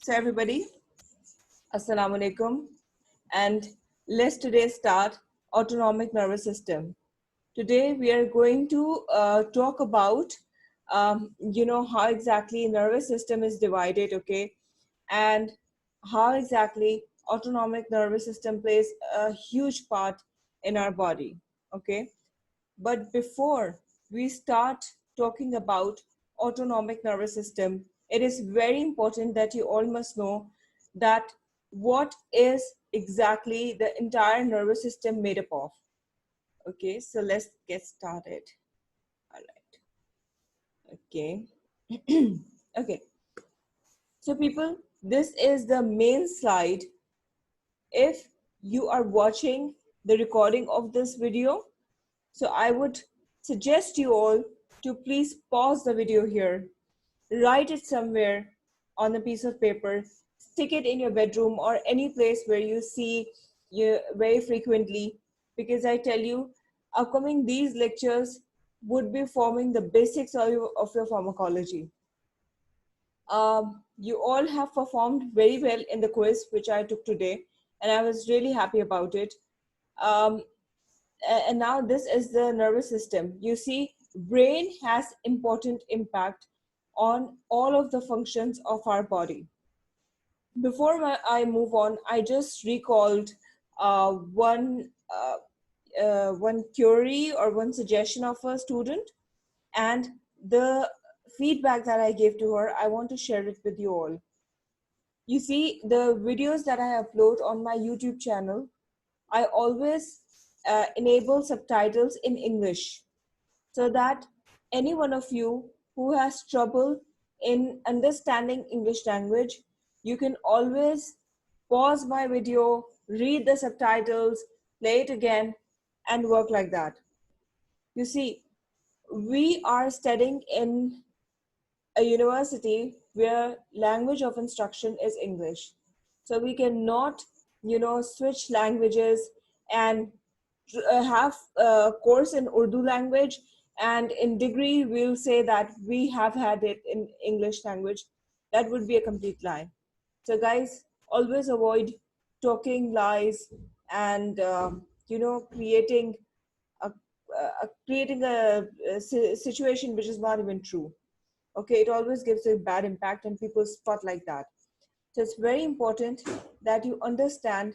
So everybody, Assalamu alaikum, and let's today start autonomic nervous system. Today we are going to talk about how exactly nervous system is divided, okay, and how exactly autonomic nervous system plays a huge part in our body, okay. But before we start talking about autonomic nervous system, it is very important that you all must know that what is exactly the entire nervous system made up of. Okay, so let's get started. All right. Okay. Okay. So people, this is the main slide. If you are watching the recording of this video, so I would suggest you all to please pause the video here, write it somewhere on a piece of paper, stick it in your bedroom or any place where you see you very frequently, because I tell you, upcoming these lectures would be forming the basics of your pharmacology. You all have performed very well in the quiz which I took today, and I was really happy about it. And now this is the nervous system. You see, brain has important impact on all of the functions of our body. Before I move on, I just recalled one query or one suggestion of a student, and the feedback that I gave to her, I want to share it with you all. You see, the videos that I upload on my YouTube channel, I always enable subtitles in English, so that any one of you who has trouble in understanding English language, you can always pause my video, read the subtitles, play it again, and work like that. You see, we are studying in a university where language of instruction is English. So we cannot, switch languages and have a course in Urdu language, and in degree we'll say that we have had it in English language. That would be a complete lie. So guys, always avoid talking lies and creating a situation which is not even true. Okay, it always gives a bad impact and people spot like that. So it's very important that you understand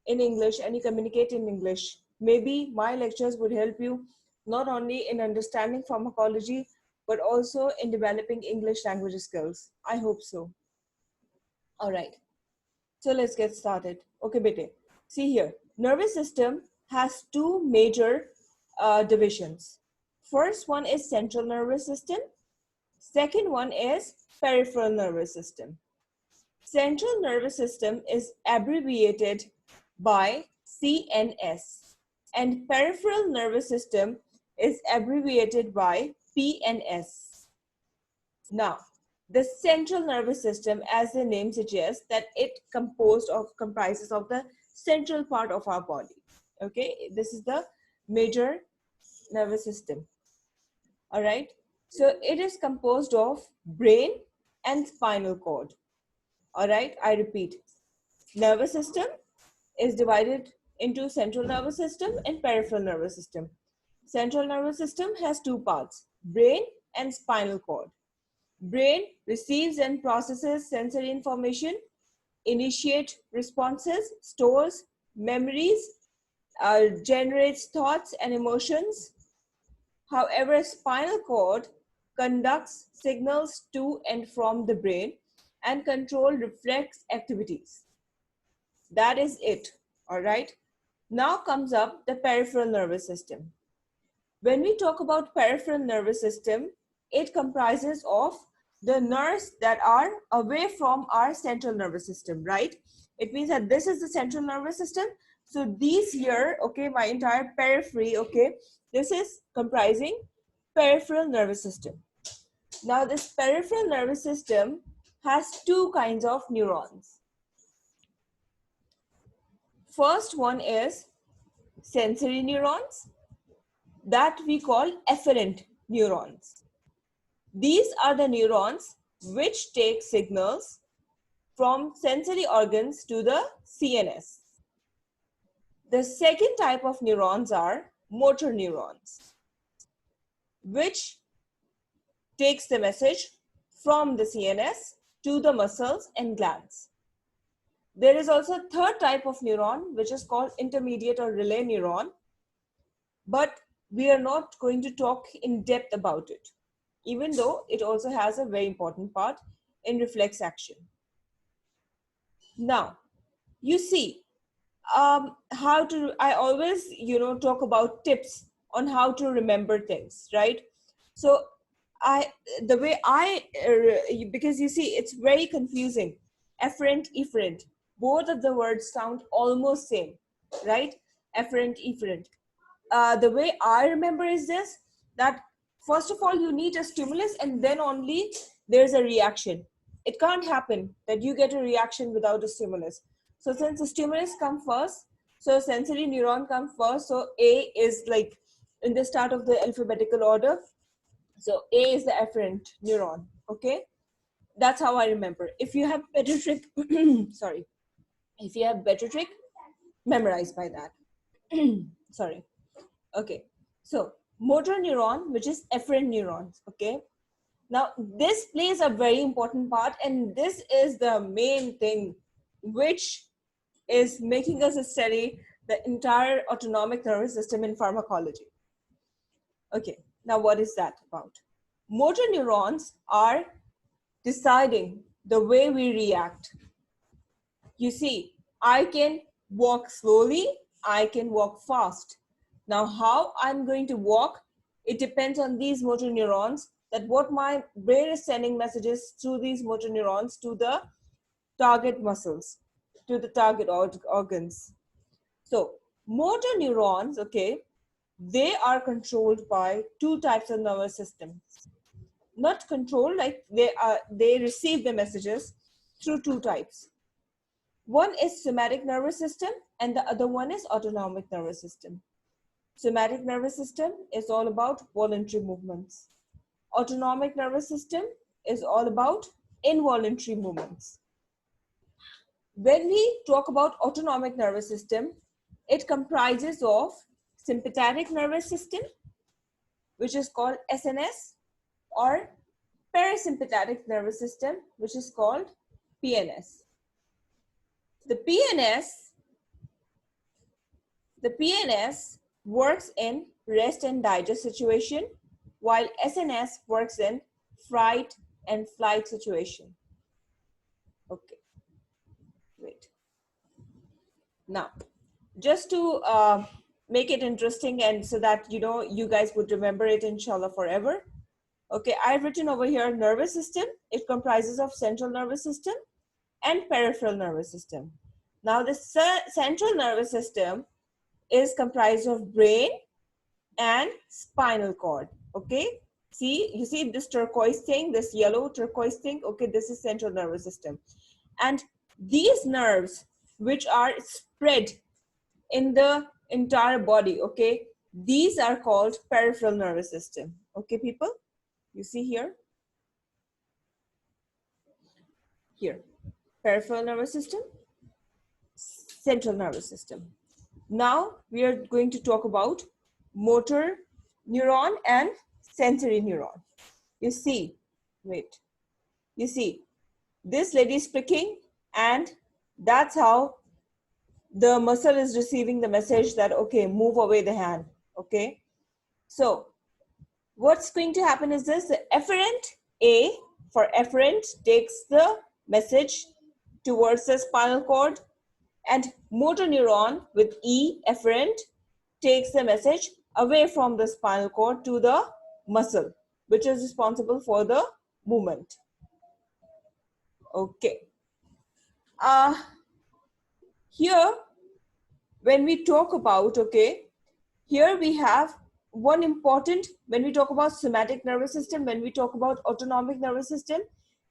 in English and you communicate in English. Maybe my lectures would help you not only in understanding pharmacology, but also in developing English language skills. I hope so. All right. So let's get started. Okay, bete. See here, nervous system has two major divisions. First one is central nervous system. Second one is peripheral nervous system. Central nervous system is abbreviated by CNS, and peripheral nervous system is abbreviated by PNS. Now, the central nervous system, as the name suggests, that it comprises of the central part of our body. Okay, this is the major nervous system. All right, so it is composed of brain and spinal cord. All right, I repeat, nervous system is divided into central nervous system and peripheral nervous system. Central nervous system has two parts, brain and spinal cord. Brain receives and processes sensory information, initiates responses, stores memories, generates thoughts and emotions. However, spinal cord conducts signals to and from the brain and control reflex activities. That is it. All right. Now comes up the peripheral nervous system. When we talk about peripheral nervous system, it comprises of the nerves that are away from our central nervous system, right? It means that this is the central nervous system. So these here, okay, my entire periphery, okay, this is comprising peripheral nervous system. Now this peripheral nervous system has two kinds of neurons. First one is sensory neurons that we call efferent neurons. These are the neurons which take signals from sensory organs to the CNS. The second type of neurons are motor neurons, which takes the message from the CNS to the muscles and glands. There is also a third type of neuron, which is called intermediate or relay neuron, but we are not going to talk in depth about it, even though it also has a very important part in reflex action. Now, you see, I always, talk about tips on how to remember things, right? So because you see, it's very confusing. Efferent, efferent, both of the words sound almost same, right? Efferent, efferent. The way I remember is this, that first of all, you need a stimulus and then only there's a reaction. It can't happen that you get a reaction without a stimulus. So since the stimulus comes first, so sensory neuron comes first. So A is like in the start of the alphabetical order. So A is the efferent neuron, okay? That's how I remember. If you have better trick, sorry. If you have better trick, memorize by that. Sorry. Okay, so motor neuron, which is efferent neurons, okay? Now, this plays a very important part, and this is the main thing which is making us study the entire autonomic nervous system in pharmacology. Okay, now what is that about? Motor neurons are deciding the way we react. You see, I can walk slowly, I can walk fast. Now, how I'm going to walk, it depends on these motor neurons, that what my brain is sending messages through these motor neurons to the target muscles, to the target organs. So, motor neurons, okay, they are controlled by two types of nervous system. Not controlled, like they receive the messages through two types. One is somatic nervous system and the other one is autonomic nervous system. Somatic nervous system is all about voluntary movements. Autonomic nervous system is all about involuntary movements. When we talk about autonomic nervous system, it comprises of sympathetic nervous system, which is called SNS, or parasympathetic nervous system, which is called PNS. The PNS works in rest and digest situation, while SNS works in fright and flight situation. Okay, wait. Now, just to make it interesting and so that you guys would remember it inshallah forever. Okay, I've written over here nervous system. It comprises of central nervous system and peripheral nervous system. Now, the central nervous system is comprised of brain and spinal cord. Okay, you see this turquoise thing, this yellow turquoise thing. Okay, this is central nervous system, and these nerves which are spread in the entire body, okay, these are called peripheral nervous system. Okay, people, you see here, peripheral nervous system, central nervous system. Now we are going to talk about motor neuron and sensory neuron. You see, wait, you see, this lady is pricking, and that's how the muscle is receiving the message that, okay, move away the hand, okay? So what's going to happen is this, the efferent, A for efferent, takes the message towards the spinal cord, and motor neuron with E, efferent, takes the message away from the spinal cord to the muscle, which is responsible for the movement. Okay. Here, when we talk about, okay, here we have one important, when we talk about somatic nervous system, when we talk about autonomic nervous system,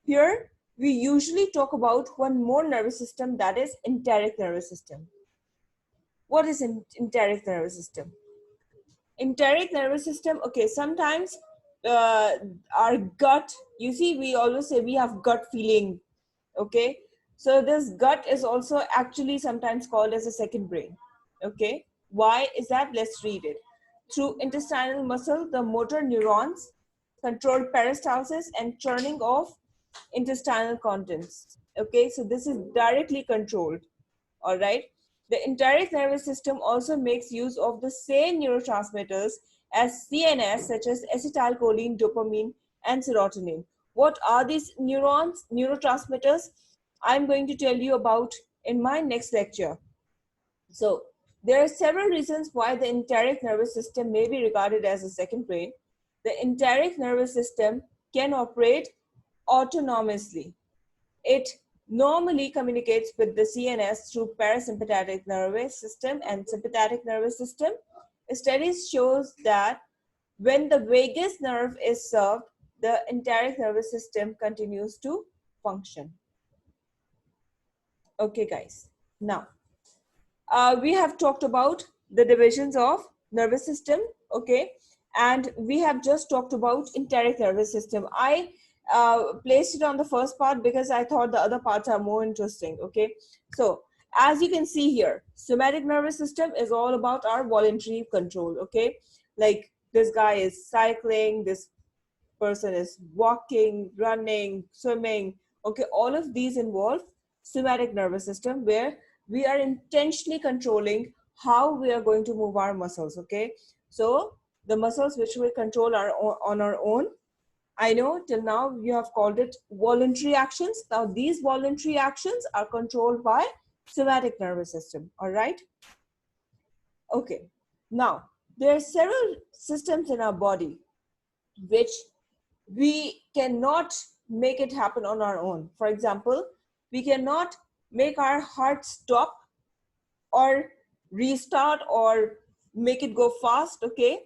here we usually talk about one more nervous system, that is enteric nervous system. What is enteric nervous system? Enteric nervous system, okay, sometimes our gut, you see, we always say we have gut feeling, okay? So this gut is also actually sometimes called as a second brain. Okay, why is that? Let's read it. Through intestinal muscle, the motor neurons control peristalsis and churning of intestinal contents. Okay, so this is directly controlled. All right. The enteric nervous system also makes use of the same neurotransmitters as CNS, such as acetylcholine, dopamine, and serotonin. What are these neurotransmitters? I'm going to tell you about in my next lecture. So, there are several reasons why the enteric nervous system may be regarded as a second brain. The enteric nervous system can operate autonomously. It normally communicates with the CNS through parasympathetic nervous system and sympathetic nervous system. Studies shows that when the vagus nerve is served, the enteric nervous system continues to function. Okay, guys. Now, we have talked about the divisions of nervous system, okay, and we have just talked about enteric nervous system. I placed it on the first part because I thought the other parts are more interesting. Okay, so as you can see here, somatic nervous system is all about our voluntary control. Okay, like this guy is cycling, this person is walking, running, swimming. Okay, all of these involve somatic nervous system, where we are intentionally controlling how we are going to move our muscles. Okay, so the muscles which we control are on our own. I know till now you have called it voluntary actions. Now these voluntary actions are controlled by somatic nervous system. All right. Okay. Now there are several systems in our body which we cannot make it happen on our own. For example, we cannot make our heart stop or restart or make it go fast. Okay,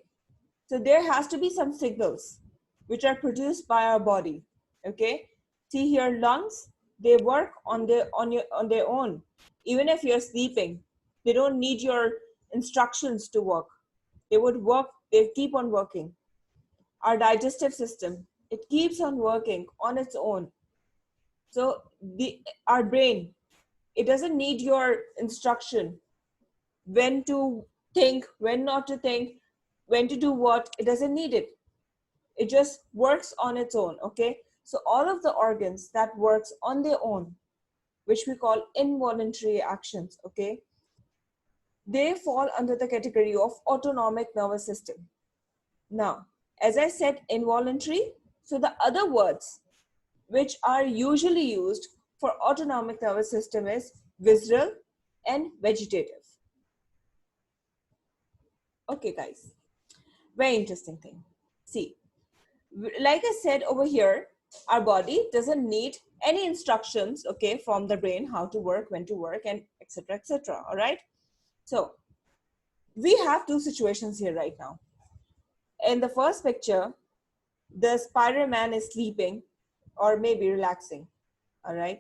so there has to be some signals which are produced by our body. Okay, see here, lungs, they work on their own. Even if you're sleeping, they don't need your instructions to work. They would work, they keep on working. Our digestive system, it keeps on working on its own. So our brain, it doesn't need your instruction when to think, when not to think, when to do what. It doesn't need it. It just works on its own. Okay, so all of the organs that works on their own, which we call involuntary actions, okay, they fall under the category of autonomic nervous system. Now, as I said, involuntary, so the other words which are usually used for autonomic nervous system is visceral and vegetative. Okay, guys, very interesting thing. See, like I said over here, our body doesn't need any instructions, okay, from the brain, how to work, when to work, and etc., etc. All right. So we have two situations here right now. In the first picture, the Spider-Man is sleeping or maybe relaxing. All right.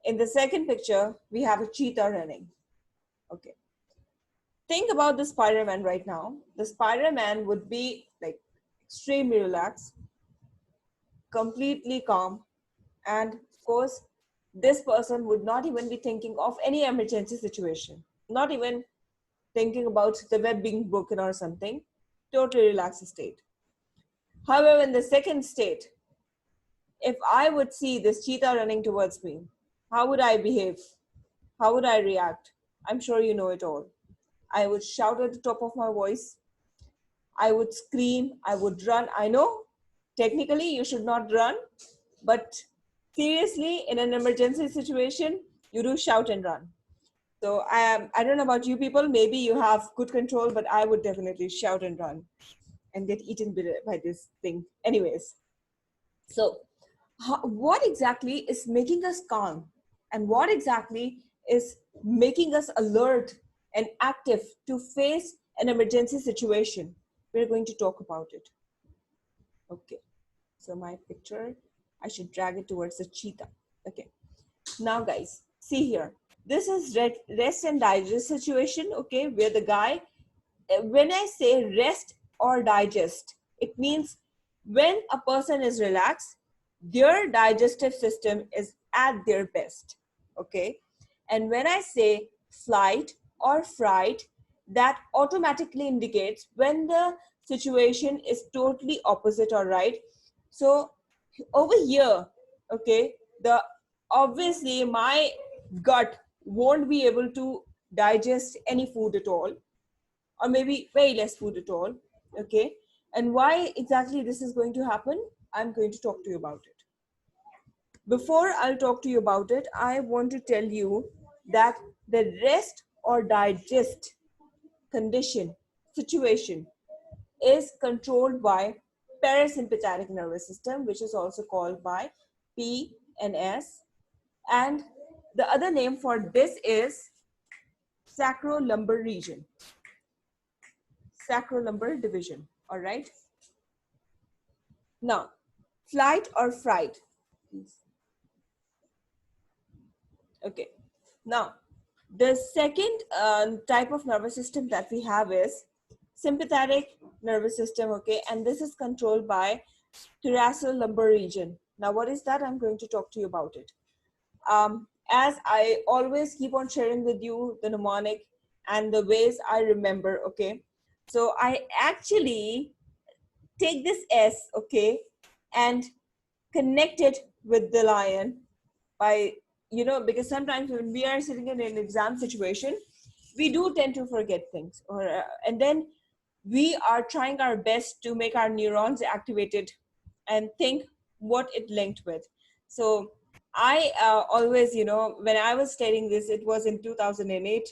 In the second picture, we have a cheetah running. Okay. Think about the Spider-Man right now. The Spider-Man would be like extremely relaxed, completely calm, and of course, this person would not even be thinking of any emergency situation, not even thinking about the web being broken or something. Totally relaxed state. However, in the second state, if I would see this cheetah running towards me, how would I behave? How would I react? I'm sure you know it all. I would shout at the top of my voice. I would scream. I would run. I know technically you should not run, but seriously, in an emergency situation, you do shout and run. So I don't know about you people, maybe you have good control, but I would definitely shout and run and get eaten by this thing. Anyways, so what exactly is making us calm, and what exactly is making us alert and active to face an emergency situation? We're going to talk about it. Okay, so my picture, I should drag it towards the cheetah. Okay, now guys, see here. This is rest and digest situation, okay, where the guy, when I say rest or digest, it means when a person is relaxed, their digestive system is at their best. okay? And when I say flight or fright, that automatically indicates when the situation is totally opposite, all right? So over here, okay, the obviously my gut won't be able to digest any food at all, or maybe very less food at all, okay? And why exactly this is going to happen, I'm going to talk to you about it. Before I'll talk to you about it, I want to tell you that the rest or digest condition, situation, is controlled by parasympathetic nervous system, which is also called by PNS. And the other name for this is sacrolumbar region, sacrolumbar division, all right? Now, flight or fright. Okay. Now, the second type of nervous system that we have is sympathetic nervous system, okay? And this is controlled by thoracolumbar region. Now, what is that? I'm going to talk to you about it. As I always keep on sharing with you the mnemonic and the ways I remember, okay? So I actually take this S, okay, and connect it with the lion by, you know, because sometimes when we are sitting in an exam situation, we do tend to forget things, or and then we are trying our best to make our neurons activated and think what it linked with. So I always, you know, when I was studying this, it was in 2008.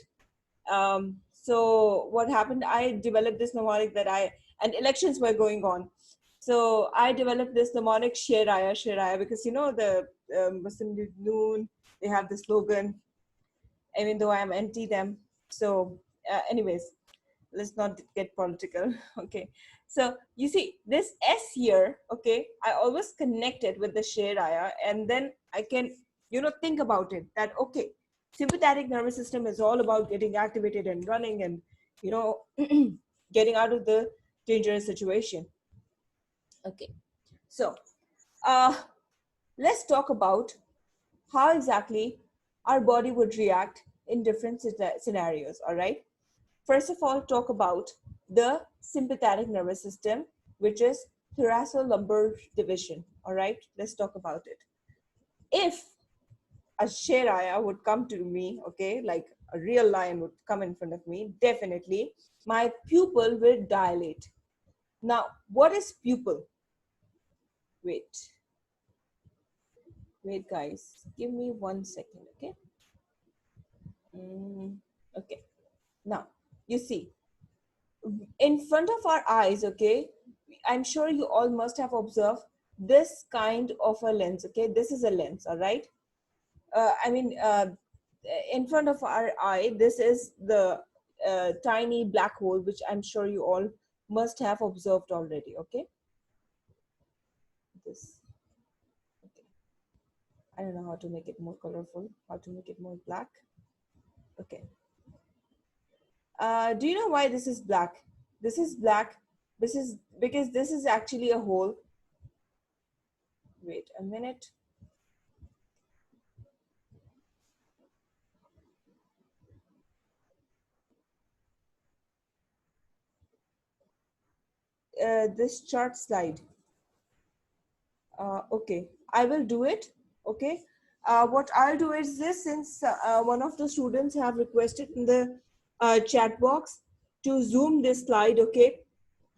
So what happened, I developed this mnemonic that and elections were going on. So I developed this mnemonic Sheraya, Sheraya, because, you know, the Muslim League Noon, they have the slogan, even though I am anti them. So anyways, let's not get political. Okay, so you see this S here, okay, I always connect it with the Sheraya, and then I can, you know, think about it that, okay, sympathetic nervous system is all about getting activated and running and, you know, getting out of the dangerous situation. Okay, so uh, let's talk about how exactly our body would react in different scenarios, all right? First of all, talk about the sympathetic nervous system, which is thoracolumbar division, all right? Let's talk about it. If a Sheraya would come to me, okay, like a real lion would come in front of me, definitely my pupil will dilate. Now, what is pupil? Wait, wait, guys, give me 1 second, okay? Okay, now you see in front of our eyes, okay, I'm sure you all must have observed this kind of a lens, okay? This is a lens, all right? I mean, in front of our eye, this is the tiny black hole, which I'm sure you all must have observed already, okay? This, okay. I don't know how to make it more colorful, how to make it more black. Okay. Do you know why this is black? This is black. This is because this is actually a hole. Wait a minute. This chart slide. Okay, I will do it. Okay. What I'll do is this, since one of the students have requested in the chat box to zoom this slide. Okay.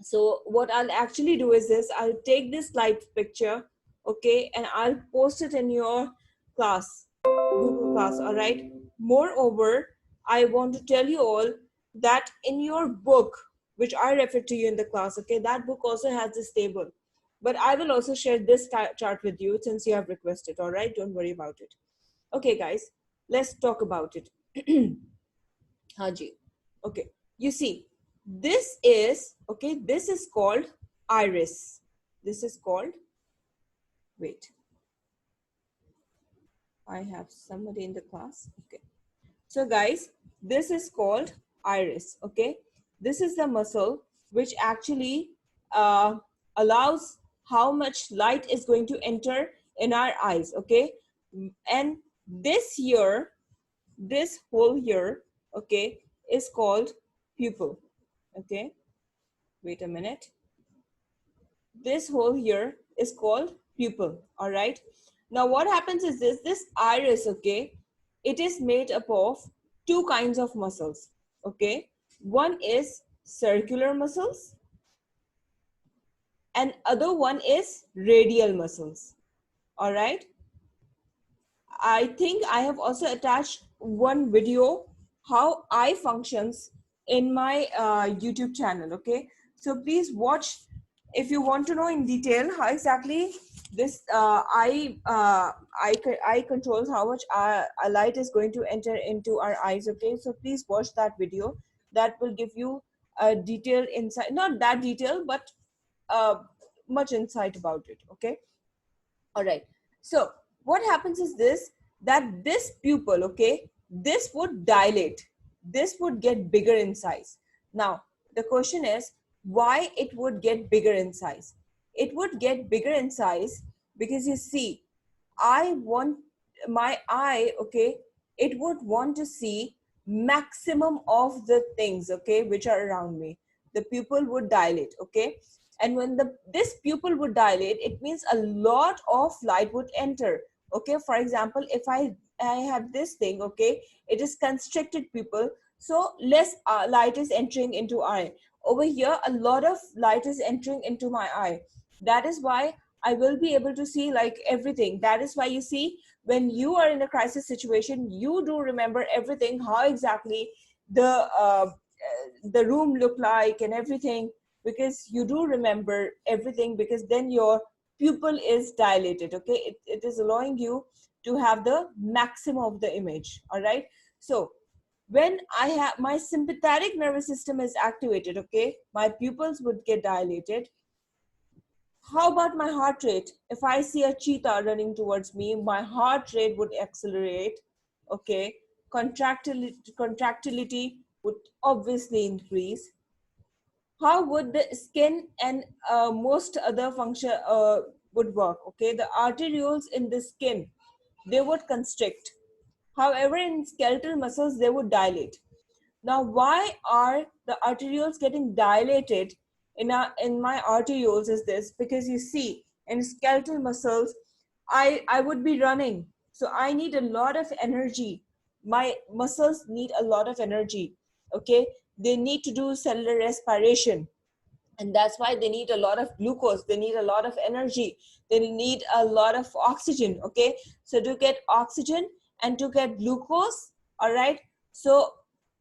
So what I'll actually do is this, I'll take this slide picture, okay, and I'll post it in your class, Google class, all right? Moreover, I want to tell you all that in your book, which I referred to you in the class, okay, that book also has this table. But I will also share this chart with you since you have requested, all right? Don't worry about it. Okay, guys, let's talk about it. Haji. Okay, you see, this is, okay, this is called iris. This is called, wait, I have somebody in the class. Okay, so guys, this is called iris. Okay, this is the muscle which actually allows how much light is going to enter in our eyes. Okay, and This here, this whole here, okay, is called pupil. Okay, wait a minute. This whole here is called pupil. All right. Now what happens is this iris, okay, it is made up of two kinds of muscles. Okay, one is circular muscles and other one is radial muscles. All right. I think I have also attached one video how eye functions in my YouTube channel. Okay, so please watch if you want to know in detail how exactly this eye controls how much light is going to enter into our eyes. Okay, so please watch that video. That will give you a detailed insight, not that detailed, but uh, much insight about it. Okay. All right. So what happens is that this pupil, okay, this would dilate. This would get bigger in size. Now, the question is why it would get bigger in size. It would get bigger in size because you see, I want my eye, okay, it would want to see maximum of the things, okay, which are around me. The pupil would dilate, okay. And when this pupil would dilate, it means a lot of light would enter. Okay, for example, if I have this thing, okay, it is constricted pupil, so less light is entering into eye. Over here, a lot of light is entering into my eye. That is why I will be able to see like everything. That is why you see when you are in a crisis situation, you do remember everything, how exactly the room looked like and everything, because you do remember everything, because then your pupil is dilated. Okay, it is allowing you to have the maximum of the image. All right. So when I have my sympathetic nervous system is activated, okay, my pupils would get dilated. How about my heart rate? If I see a cheetah running towards me, my heart rate would accelerate. Okay, contractility would obviously increase. How would the skin and most other function would work? Okay, the arterioles in the skin, they would constrict. However, in skeletal muscles, they would dilate. Now, why are the arterioles getting dilated in my arterioles is this? Because you see, in skeletal muscles, I would be running. So I need a lot of energy. My muscles need a lot of energy. Okay. They need to do cellular respiration, and that's why they need a lot of glucose, they need a lot of energy, they need a lot of oxygen. Okay, so to get oxygen and to get glucose, all right, so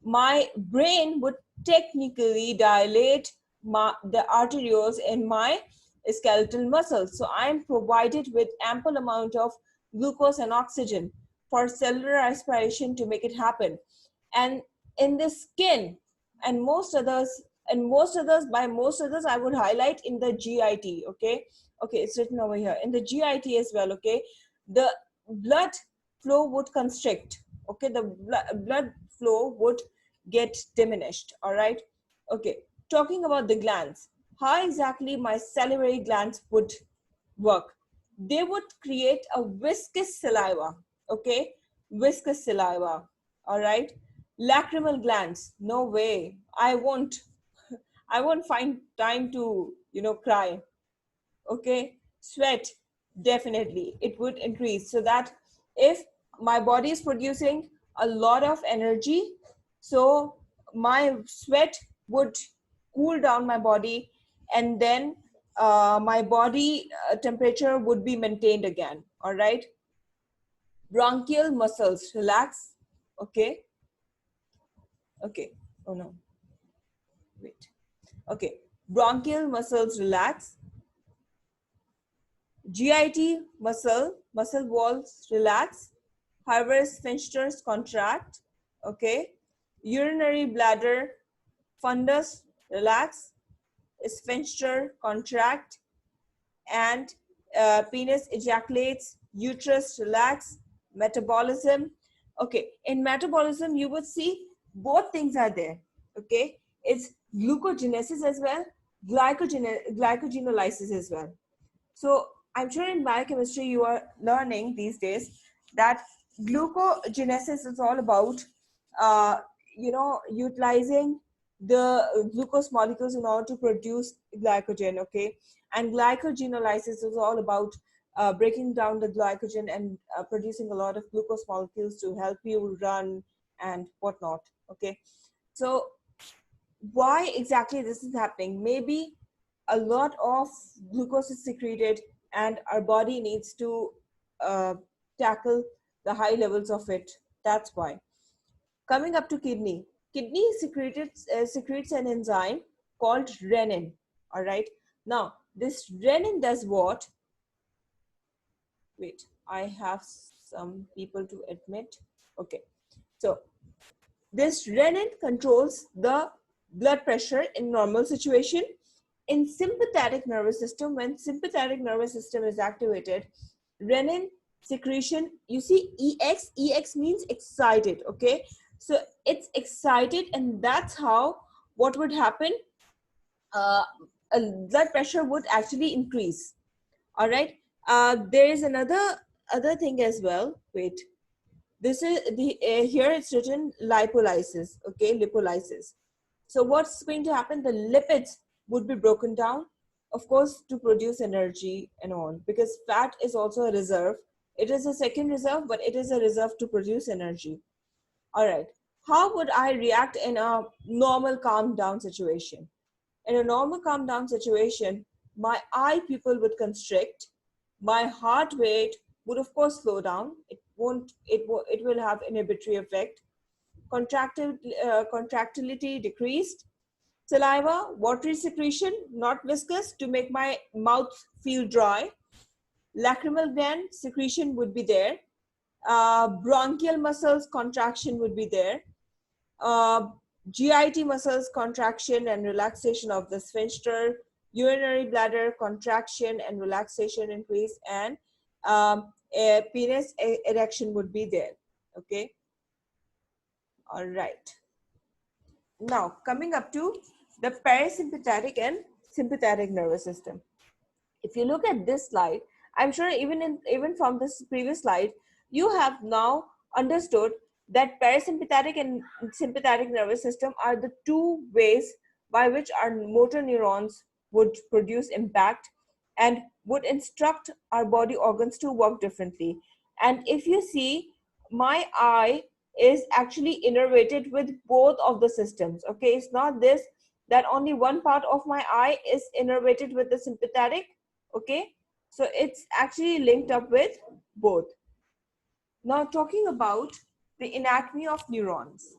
my brain would technically dilate the arterioles in my skeletal muscles, so I'm provided with ample amount of glucose and oxygen for cellular respiration to make it happen. And in the skin and most others, by most others I would highlight in the GIT. Okay, okay, it's written over here in the GIT as well. Okay, the blood flow would constrict. Okay, the blood flow would get diminished. All right. Okay, talking about the glands, how exactly my salivary glands would work. They would create a viscous saliva. Okay, viscous saliva. All right. Lacrimal glands, no way, I won't find time to cry. Okay, sweat, definitely it would increase, so that if my body is producing a lot of energy, so my sweat would cool down my body, and then my body temperature would be maintained again. All right. Bronchial muscles relax. Okay. Okay. Oh no, wait. Okay, bronchial muscles relax. GIT muscle walls relax. However, sphincters contract. Okay, urinary bladder fundus relax. Sphincter contract, and penis ejaculates. Uterus relax. Metabolism. Okay, in metabolism you would see both things are there. Okay, it's glucogenesis as well, glycogenolysis as well. So I'm sure in biochemistry you are learning these days that glucogenesis is all about, uh, utilizing the glucose molecules in order to produce glycogen, okay? And glycogenolysis is all about breaking down the glycogen and producing a lot of glucose molecules to help you run and whatnot, okay? So why exactly this is happening? Maybe a lot of glucose is secreted and our body needs to uh, tackle the high levels of it. That's why. Coming up to kidney. Kidney secretes an enzyme called renin. All right. Now, this renin does what? Wait, I have some people to admit. Okay. So, this renin controls the blood pressure in normal situation. In sympathetic nervous system, when sympathetic nervous system is activated, renin secretion, you see ex means excited, okay? So it's excited, and that's how what would happen, uh, blood pressure would actually increase. All right. There is other thing as well. Wait, this is the here it's written lipolysis, okay? Lipolysis. So what's going to happen? The lipids would be broken down, of course, to produce energy and all, because fat is also a reserve. It is a second reserve, but it is a reserve to produce energy. All right. How would I react in a normal calm down situation? In a normal calm down situation, my eye pupil would constrict, my heart rate would of course slow down. It will have inhibitory effect. Contractility decreased. Saliva, watery secretion, not viscous, to make my mouth feel dry. Lacrimal gland secretion would be there. Bronchial muscles contraction would be there. Uh, GIT muscles contraction and relaxation of the sphincter. Urinary bladder contraction and relaxation increase, and a penis erection would be there. Okay. All right. Now coming up to the parasympathetic and sympathetic nervous system. If you look at this slide, I'm sure even from this previous slide, you have now understood that parasympathetic and sympathetic nervous system are the two ways by which our motor neurons would produce impact and would instruct our body organs to work differently. And if you see, my eye is actually innervated with both of the systems. Okay, it's not this that only one part of my eye is innervated with the sympathetic. Okay, so it's actually linked up with both. Now talking about the anatomy of neurons.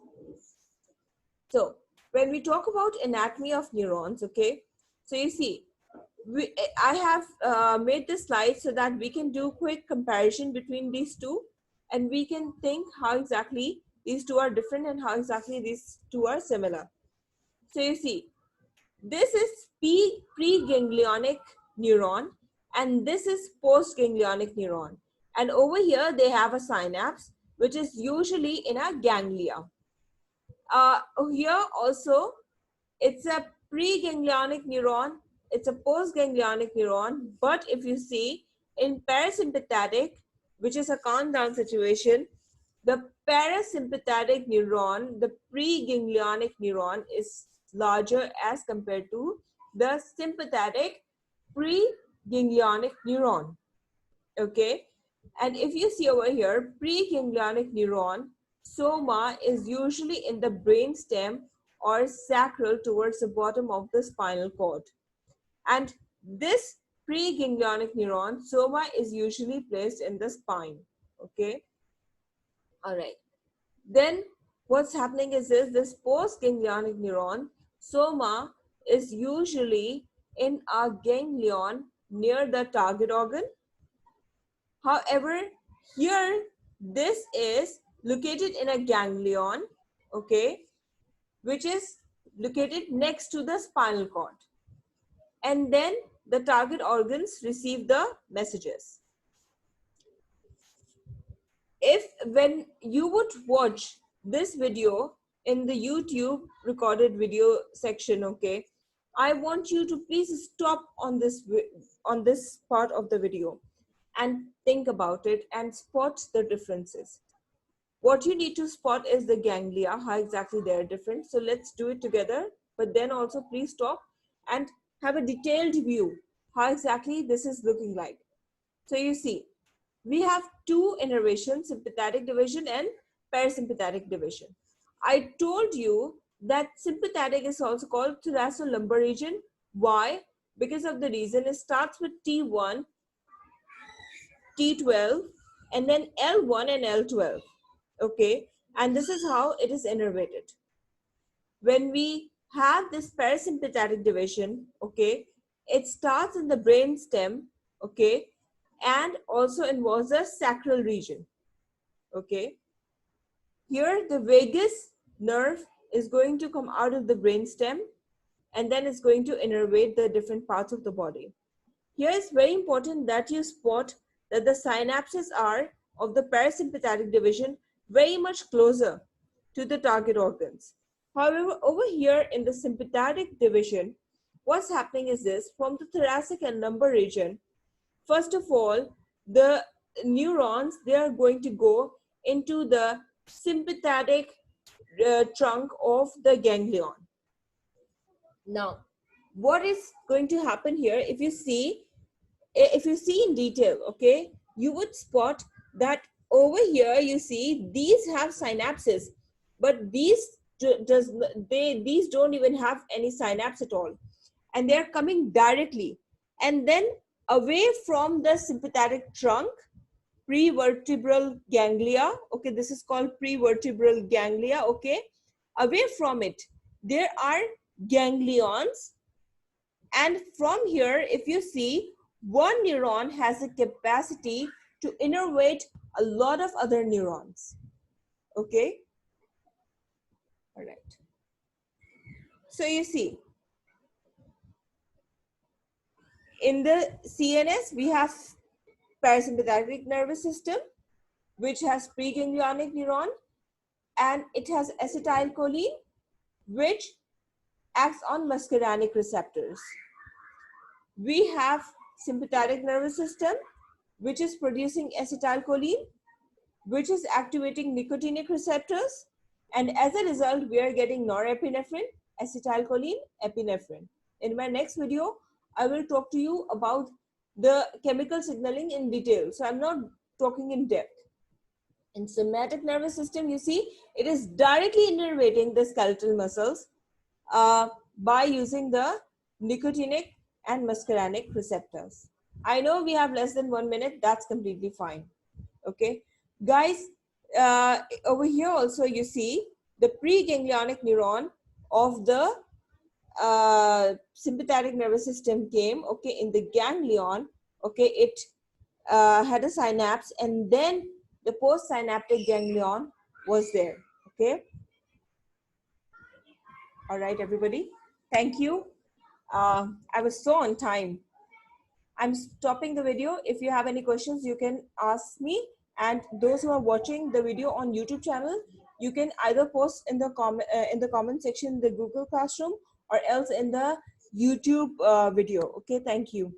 So when we talk about anatomy of neurons, okay, so you see, I have made this slide so that we can do quick comparison between these two, and we can think how exactly these two are different and how exactly these two are similar. So you see, this is preganglionic neuron, and this is postganglionic neuron. And over here, they have a synapse, which is usually in a ganglia. Here also, it's a preganglionic neuron, it's a postganglionic neuron, but if you see in parasympathetic, which is a calm down situation, the parasympathetic neuron, the preganglionic neuron, is larger as compared to the sympathetic preganglionic neuron. Okay, and if you see over here, preganglionic neuron, soma, is usually in the brain stem or sacral towards the bottom of the spinal cord. And this preganglionic neuron, soma, is usually placed in the spine. Okay, all right. Then what's happening is this postganglionic neuron, soma, is usually in a ganglion near the target organ. However, here this is located in a ganglion, okay, which is located next to the spinal cord. And then the target organs receive the messages. If when you would watch this video in the YouTube recorded video section, okay, I want you to please stop on this part of the video. and think about it and spot the differences. What you need to spot is the ganglia, how exactly they're different. So let's do it together, but then also please stop and have a detailed view how exactly this is looking like. So you see, we have two innervations, sympathetic division and parasympathetic division. I told you that sympathetic is also called thoracolumbar region. Why? Because of the reason it starts with T1, T12, and then L1 and L12. Okay, and this is how it is innervated. When we have this parasympathetic division, okay, it starts in the brain stem, okay, and also involves the sacral region. Okay, here the vagus nerve is going to come out of the brain stem, and then it's going to innervate the different parts of the body. Here it's very important that you spot that the synapses are of the parasympathetic division very much closer to the target organs. However, over here in the sympathetic division, what's happening is this: from the thoracic and lumbar region, first of all, the neurons, they are going to go into the sympathetic trunk of the ganglion. Now, what is going to happen here, if you see in detail, okay, you would spot that over here you see these have synapses, but these don't even have any synapse at all, and they're coming directly and then away from the sympathetic trunk, prevertebral ganglia. Okay, this is called prevertebral ganglia. Okay, away from it there are ganglions, and from here, if you see, one neuron has a capacity to innervate a lot of other neurons. Okay, all right. So you see, in the CNS, we have parasympathetic nervous system, which has preganglionic neuron, and it has acetylcholine, which acts on muscarinic receptors. We have sympathetic nervous system, which is producing acetylcholine, which is activating nicotinic receptors, and as a result, we are getting norepinephrine, acetylcholine, epinephrine. In my next video, I will talk to you about the chemical signaling in detail, so I'm not talking in depth. In somatic nervous system, you see, it is directly innervating the skeletal muscles by using the nicotinic and muscarinic receptors. I know we have less than 1 minute, that's completely fine. Okay, guys, over here also you see the preganglionic neuron of the sympathetic nervous system came, okay, in the ganglion. Okay, it had a synapse, and then the postsynaptic ganglion was there. Okay, all right, everybody, thank you. I was so on time. I'm stopping the video. If you have any questions, you can ask me. And those who are watching the video on YouTube channel, you can either post in the comment section in the Google Classroom, or else in the YouTube video. Okay, thank you.